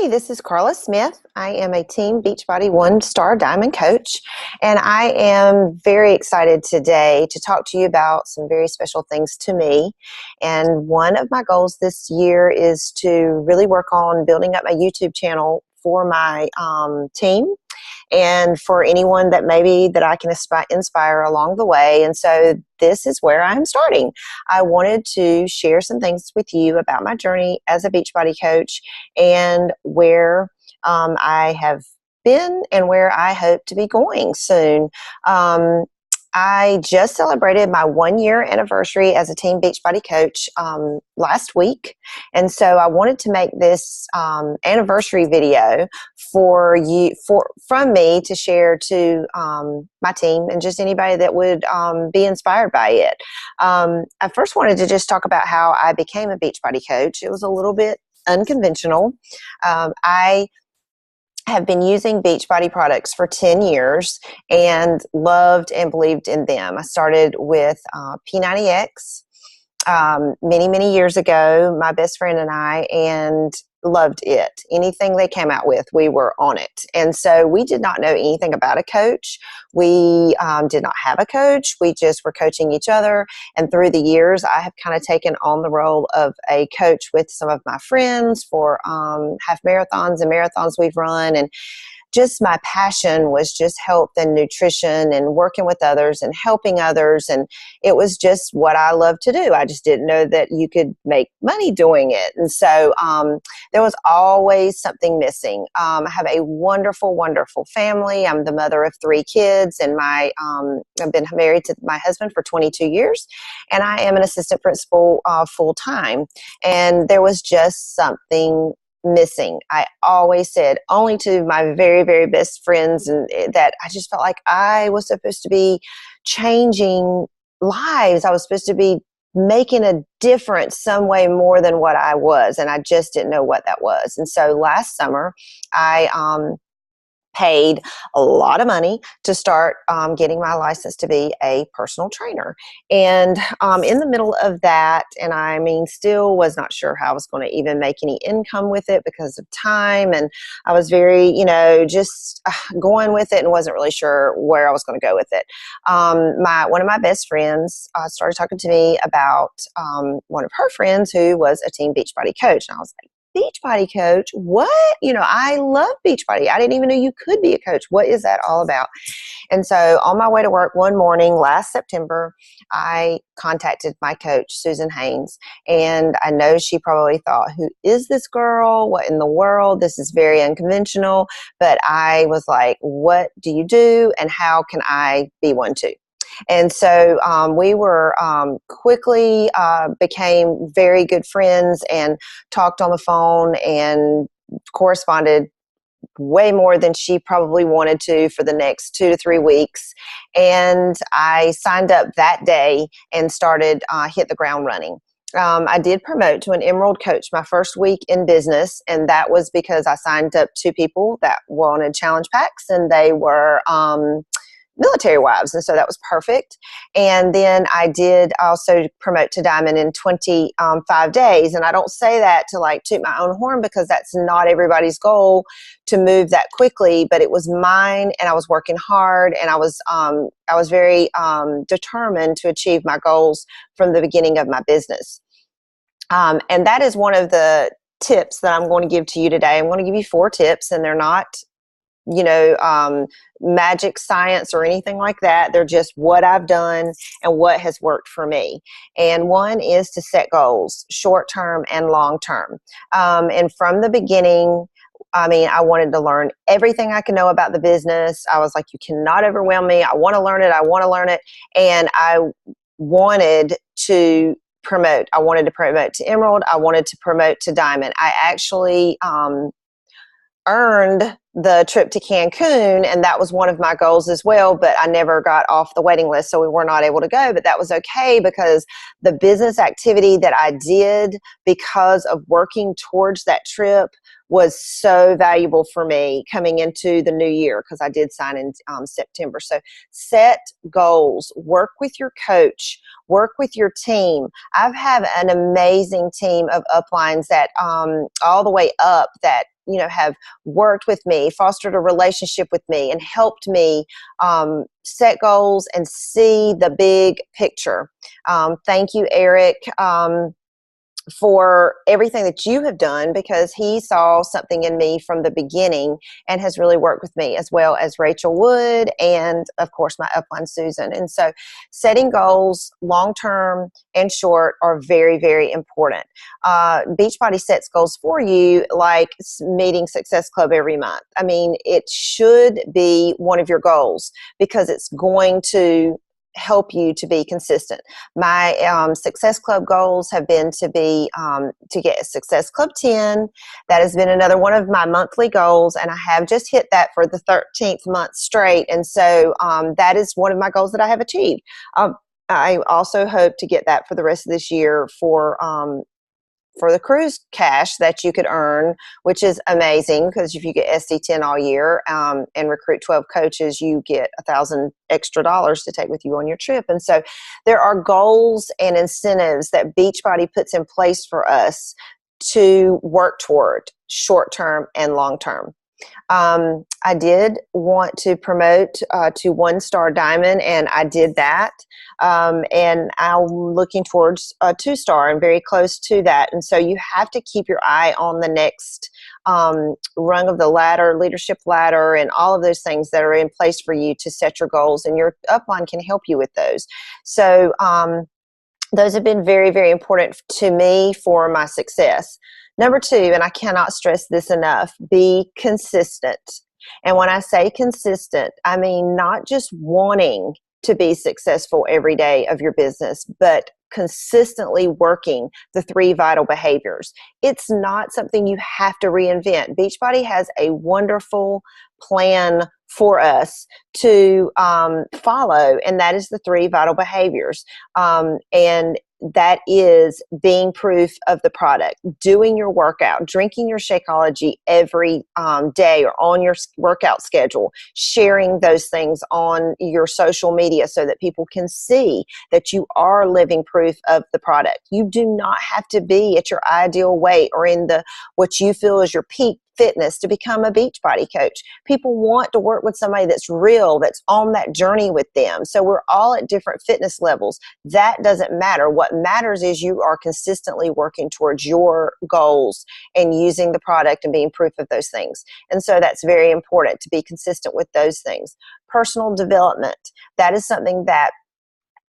Hi, this is Carla Smith. I am a Team Beachbody one-star diamond coach, and I am very excited today to talk to you about some very special things to me. And one of my goals this year is to really work on building up my YouTube channel for my team and for anyone that maybe that I can inspire along the way. And so this is where I'm starting. I wanted to share some things with you about my journey as a Beachbody coach and where I have been and where I hope to be going soon. I just celebrated my 1-year anniversary as a Team Beachbody coach last week. And so I wanted to make this anniversary video from me to share to my team and just anybody that would be inspired by it. I first wanted to just talk about how I became a Beachbody coach. It was a little bit unconventional. I have been using Beachbody products for 10 years and loved and believed in them. I started with P90X many, many years ago, my best friend and I, and loved it. Anything they came out with, we were on it. And so we did not know anything about a coach. We did not have a coach. We just were coaching each other. And through the years, I have kind of taken on the role of a coach with some of my friends for half marathons and marathons we've run. And just my passion was just health and nutrition and working with others and helping others. And it was just what I love to do. I just didn't know that you could make money doing it. And so there was always something missing. I have a wonderful, wonderful family. I'm the mother of 3 kids, and I've been married to my husband for 22 years, and I am an assistant principal full time. And there was just something missing. I always said only to my very, very best friends, and that I just felt like I was supposed to be changing lives. I was supposed to be making a difference some way more than what I was, and I just didn't know what that was. And so last summer, I paid a lot of money to start getting my license to be a personal trainer. And in the middle of that, and I mean, still was not sure how I was going to even make any income with it because of time. And I was very, just going with it and wasn't really sure where I was going to go with it. One of my best friends started talking to me about one of her friends who was a Team Beachbody coach. And I was like, Beachbody coach? What? I love Beachbody. I didn't even know you could be a coach. What is that all about? And so on my way to work one morning last September, I contacted my coach, Susan Haynes, and I know she probably thought, who is this girl? What in the world? This is very unconventional. But I was like, what do you do? And how can I be one too? And so we were quickly became very good friends and talked on the phone and corresponded way more than she probably wanted to for the next 2 to 3 weeks. And I signed up that day and started hit the ground running. I did promote to an Emerald coach my first week in business, and that was because I signed up 2 people that wanted challenge packs, and they were military wives, and so that was perfect. And then I did also promote to diamond in 25 days, and I don't say that to like toot my own horn because that's not everybody's goal to move that quickly, but it was mine, and I was working hard, and I was very determined to achieve my goals from the beginning of my business. And that is one of the tips that I'm going to give to you today. I'm going to give you 4 tips, and they're not magic science or anything like that. They're just what I've done and what has worked for me. And one is to set goals, short-term and long-term. And from the beginning, I wanted to learn everything I could know about the business. I was like, you cannot overwhelm me. I want to learn it. I want to learn it. And I wanted to promote. I wanted to promote to Emerald. I wanted to promote to Diamond. I actually earned the trip to Cancun, and that was one of my goals as well, but I never got off the waiting list, so we were not able to go. But that was okay, because the business activity that I did because of working towards that trip was so valuable for me coming into the new year, because I did sign in September. So set goals, work with your coach, work with your team. I've had an amazing team of uplines that all the way up that have worked with me, fostered a relationship with me, and helped me set goals and see the big picture. Thank you, Eric, for everything that you have done, because he saw something in me from the beginning and has really worked with me, as well as Rachel Wood and, of course, my upline Susan. And so setting goals, long-term and short, are very, very important. Beachbody sets goals for you, like meeting Success Club every month. I mean, it should be one of your goals, because it's going to help you to be consistent. My Success Club goals have been to get Success Club 10. That has been another one of my monthly goals, and I have just hit that for the 13th month straight. And so that is one of my goals that I have achieved. I also hope to get that for the rest of this year for the cruise cash that you could earn, which is amazing, because if you get SC10 all year and recruit 12 coaches, you get $1,000 extra to take with you on your trip. And so there are goals and incentives that Beachbody puts in place for us to work toward, short-term and long-term. I did want to promote to 1-star diamond, and I did that. And I'm looking towards a 2-star and very close to that. And so you have to keep your eye on the next rung of the ladder, leadership ladder, and all of those things that are in place for you to set your goals, and your upline can help you with those. So those have been very, very important to me for my success. Number 2, and I cannot stress this enough, be consistent. And when I say consistent, I mean not just wanting to be successful every day of your business, but consistently working the 3 vital behaviors. It's not something you have to reinvent. Beachbody has a wonderful plan for us to follow, and that is the 3 vital behaviors. And that is being proof of the product, doing your workout, drinking your Shakeology every day or on your workout schedule, sharing those things on your social media so that people can see that you are living proof of the product. You do not have to be at your ideal weight or in what you feel is your peak fitness to become a Beachbody coach. People want to work with somebody that's real, that's on that journey with them. So we're all at different fitness levels. That doesn't matter. What matters is you are consistently working towards your goals and using the product and being proof of those things. And so that's very important, to be consistent with those things. Personal development. That is something that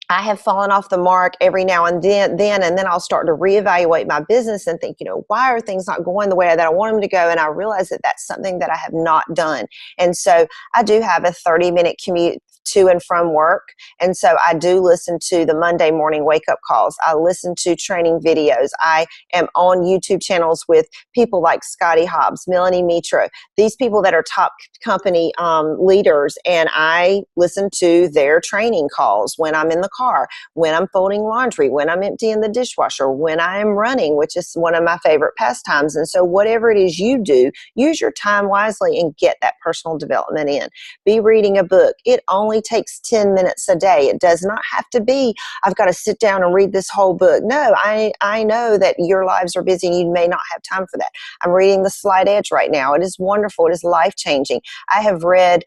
I have fallen off the mark every now and then, and then I'll start to reevaluate my business and think, why are things not going the way that I want them to go? And I realize that that's something that I have not done. And so I do have a 30-minute commute to and from work. And so I do listen to the Monday morning wake-up calls. I listen to training videos. I am on YouTube channels with people like Scotty Hobbs, Melanie Mitro, these people that are top company leaders, and I listen to their training calls when I'm in the car, when I'm folding laundry, when I'm emptying the dishwasher, when I am running, which is one of my favorite pastimes. And so whatever it is you do, use your time wisely and get that personal development in. Be reading a book. It only takes 10 minutes a day. It does not have to be, I've got to sit down and read this whole book. No, I know that your lives are busy and you may not have time for that. I'm reading The Slight Edge right now. It is wonderful. It is life-changing. I have read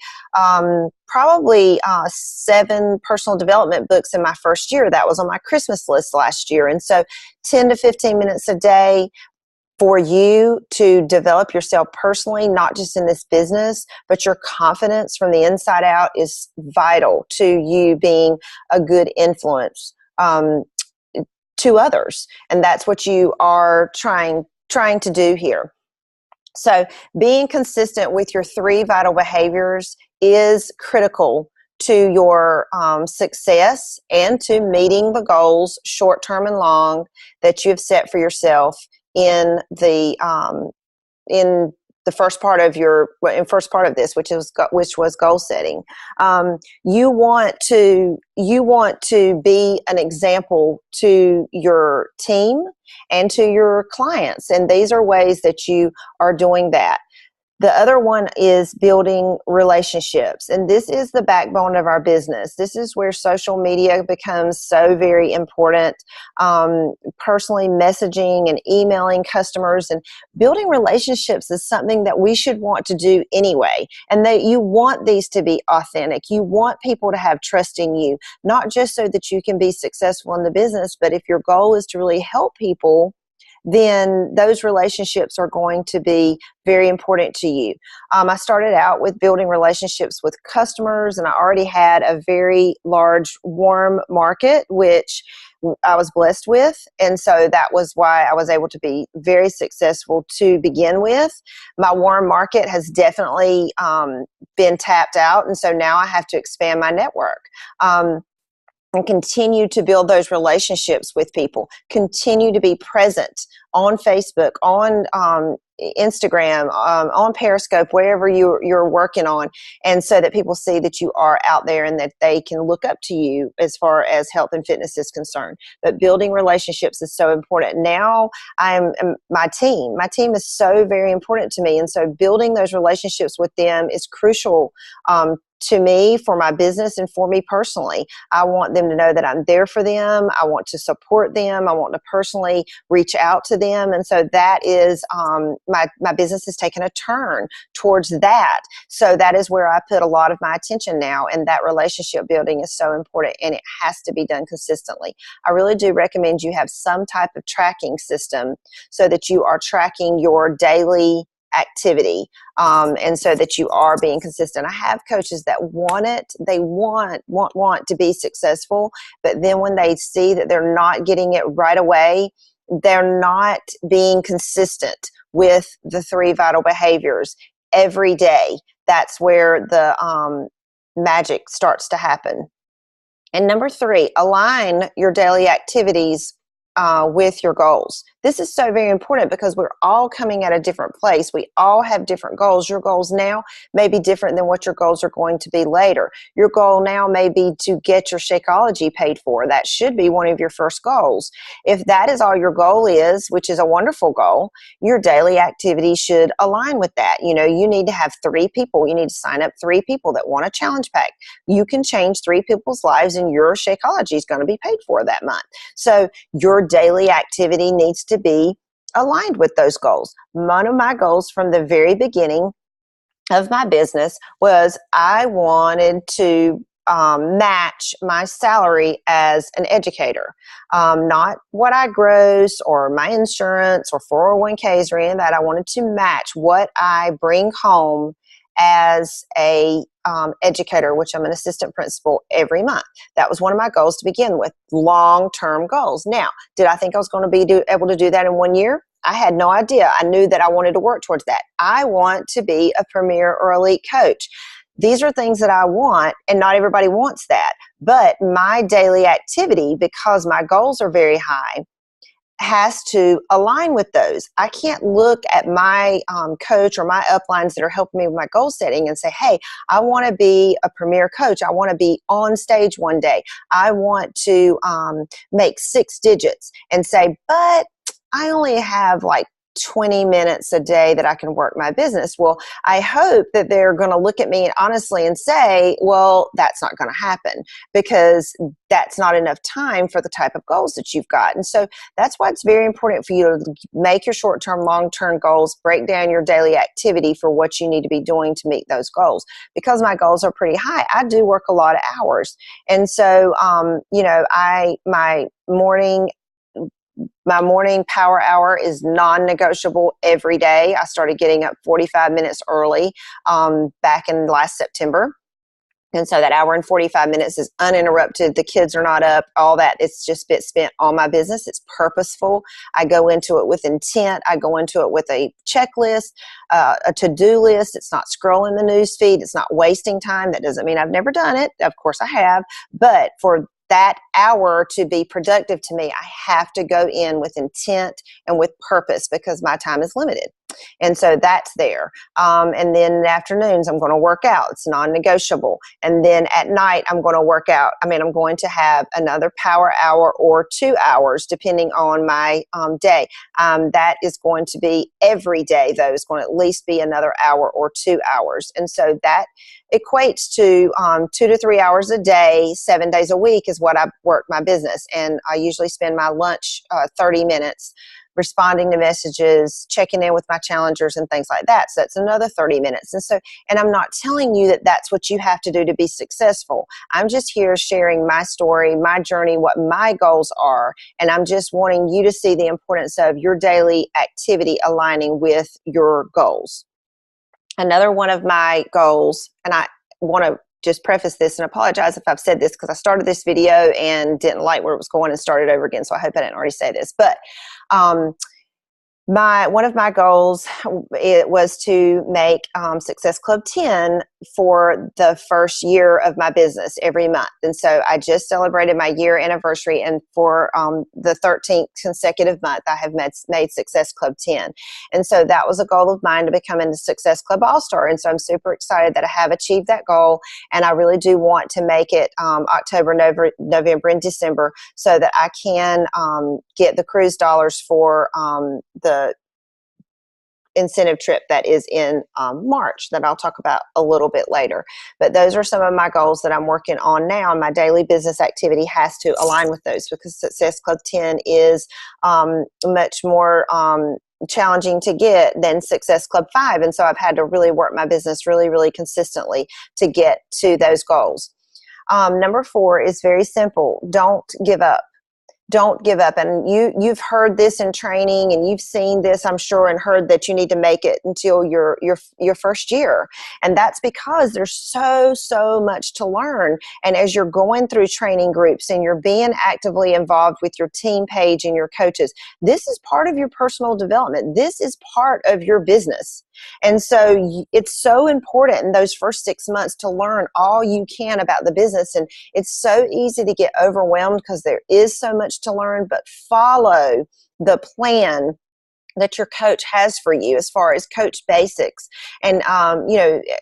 probably 7 personal development books in my first year. That was on my Christmas list last year. And so 10 to 15 minutes a day for you to develop yourself personally, not just in this business, but your confidence from the inside out is vital to you being a good influence to others. And that's what you are trying to do here. So being consistent with your 3 vital behaviors is critical to your success and to meeting the goals, short-term and long, that you have set for yourself in the the first part of first part of this, which was goal setting. You want to be an example to your team and to your clients, and these are ways that you are doing that. The other one is building relationships. And this is the backbone of our business. This is where social media becomes so very important. Personally messaging and emailing customers and building relationships is something that we should want to do anyway. And that you want these to be authentic. You want people to have trust in you, not just so that you can be successful in the business, but if your goal is to really help people, then those relationships are going to be very important to you. I started out with building relationships with customers, and I already had a very large warm market, which I was blessed with. And so that was why I was able to be very successful to begin with. My warm market has definitely been tapped out, and so now I have to expand my network. And continue to build those relationships with people, continue to be present on Facebook, on Instagram, on Periscope, wherever you're working on, and so that people see that you are out there and that they can look up to you as far as health and fitness is concerned. But building relationships is so important. Now my team is so very important to me, and so building those relationships with them is crucial to me, for my business, and for me personally. I want them to know that I'm there for them. I want to support them. I want to personally reach out to them. And so that is, my business has taken a turn towards that. So that is where I put a lot of my attention now. And that relationship building is so important, and it has to be done consistently. I really do recommend you have some type of tracking system so that you are tracking your daily activity, and so that you are being consistent. I have coaches that want it. They want to be successful, but then when they see that they're not getting it right away, they're not being consistent with the 3 vital behaviors every day. That's where the magic starts to happen. And number 3, align your daily activities with your goals. This is so very important because we're all coming at a different place. We all have different goals. Your goals now may be different than what your goals are going to be later. Your goal now may be to get your Shakeology paid for. That should be one of your first goals. If that is all your goal is, which is a wonderful goal, your daily activity should align with that. You know, you need to have 3 people. You need to sign up 3 people that want a challenge pack. You can change 3 people's lives, and your Shakeology is going to be paid for that month. So your daily activity needs to be aligned with those goals. One of my goals from the very beginning of my business was I wanted to match my salary as an educator. Not what I gross or my insurance or 401ks or any of that. I wanted to match what I bring home as a educator, which I'm an assistant principal every month. That was one of my goals to begin with, long-term goals. Now, did I think I was going to be able to do that in 1 year? I had no idea. I knew that I wanted to work towards that. I want to be a premier or elite coach. These are things that I want, and not everybody wants that. But my daily activity, because my goals are very high, has to align with those. I can't look at my coach or my uplines that are helping me with my goal setting and say, hey, I want to be a premier coach. I want to be on stage one day. I want to make 6 digits, and say, but I only have like 20 minutes a day that I can work my business. Well, I hope that they're going to look at me honestly and say, well, that's not going to happen, because that's not enough time for the type of goals that you've got. And so that's why it's very important for you to make your short-term, long-term goals, break down your daily activity for what you need to be doing to meet those goals. Because my goals are pretty high, I do work a lot of hours. And so, my morning power hour is non-negotiable every day. I started getting up 45 minutes early back in last September. And so that hour and 45 minutes is uninterrupted. The kids are not up, all that. It's just been spent on my business. It's purposeful. I go into it with intent. I go into it with a checklist, a to-do list. It's not scrolling the news feed. It's not wasting time. That doesn't mean I've never done it. Of course I have. But for that hour to be productive to me, I have to go in with intent and with purpose, because my time is limited. And so that's there. And then in the afternoons, I'm going to work out. It's non-negotiable. And then at night, I'm going to work out. I mean, I'm going to have another power hour or 2 hours, depending on my day. That is going to be every day, though. It's going to at least be another hour or 2 hours. And so that equates to 2 to 3 hours a day, 7 days a week is what I work my business. And I usually spend my lunch 30 minutes responding to messages, checking in with my challengers and things like that. So that's another 30 minutes. And I'm not telling you that that's what you have to do to be successful. I'm just here sharing my story, my journey, what my goals are. And I'm just wanting you to see the importance of your daily activity aligning with your goals. Another one of my goals, and I want to just preface this and apologize if I've said this because I started this video and didn't like where it was going and started over again. So I hope I didn't already say this, but one of my goals, it was to make Success Club 10 for the first year of my business every month. And so I just celebrated my year anniversary, and for the 13th consecutive month, I have made Success Club 10. And so that was a goal of mine, to become a Success Club All-Star. And so I'm super excited that I have achieved that goal, and I really do want to make it October, November, and December so that I can get the cruise dollars for the incentive trip that is in March that I'll talk about a little bit later. But those are some of my goals that I'm working on now. My daily business activity has to align with those, because Success Club 10 is much more challenging to get than Success Club 5. And so I've had to really work my business really, really consistently to get to those goals. Number 4 is very simple. Don't give up. Don't give up. And you've heard this in training, and you've seen this, I'm sure, and heard that you need to make it until your first year. And that's because there's so much to learn. And as you're going through training groups and you're being actively involved with your team page and your coaches, this is part of your personal development. This is part of your business. And so it's so important in those first 6 months to learn all you can about the business. And it's so easy to get overwhelmed because there is so much to learn, but follow the plan that your coach has for you as far as coach basics and,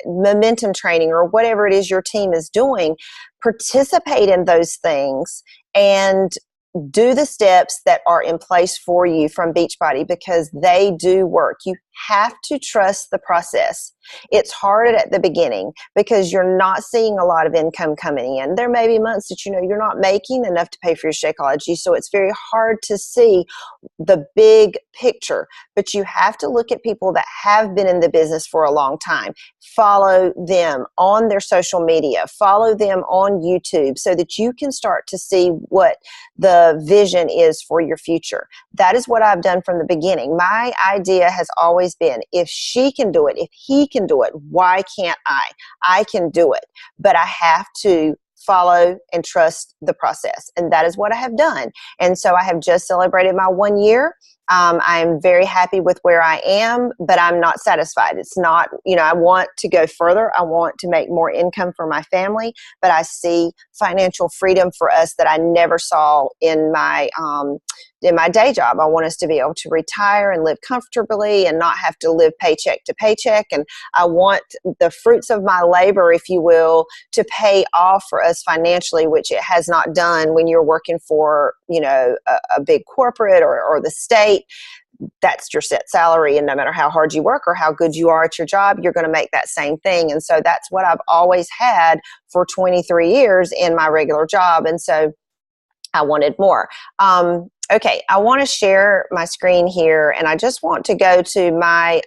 momentum training or whatever it is your team is doing. Participate in those things and do the steps that are in place for you from Beachbody, because they do work. You have to trust the process. It's hard at the beginning because you're not seeing a lot of income coming in. There may be months that you're not making enough to pay for your Shakeology, so it's very hard to see the big picture. But you have to look at people that have been in the business for a long time. Follow them on their social media. Follow them on YouTube so that you can start to see what the vision is for your future. That is what I've done from the beginning. My idea has always been, if she can do it, if he can do it, why can't I? I can do it, but I have to follow and trust the process. And that is what I have done. And so I have just celebrated my 1 year. I'm very happy with where I am, but I'm not satisfied. It's not, I want to go further. I want to make more income for my family, but I see financial freedom for us that I never saw in my day job. I want us to be able to retire and live comfortably and not have to live paycheck to paycheck. And I want the fruits of my labor, if you will, to pay off for us financially, which it has not done when you're working for, a big corporate or the state. That's your set salary, and no matter how hard you work or how good you are at your job, you're going to make that same thing. And so that's what I've always had for 23 years in my regular job. And so I wanted more. Okay, I want to share my screen here, and I just want to go to my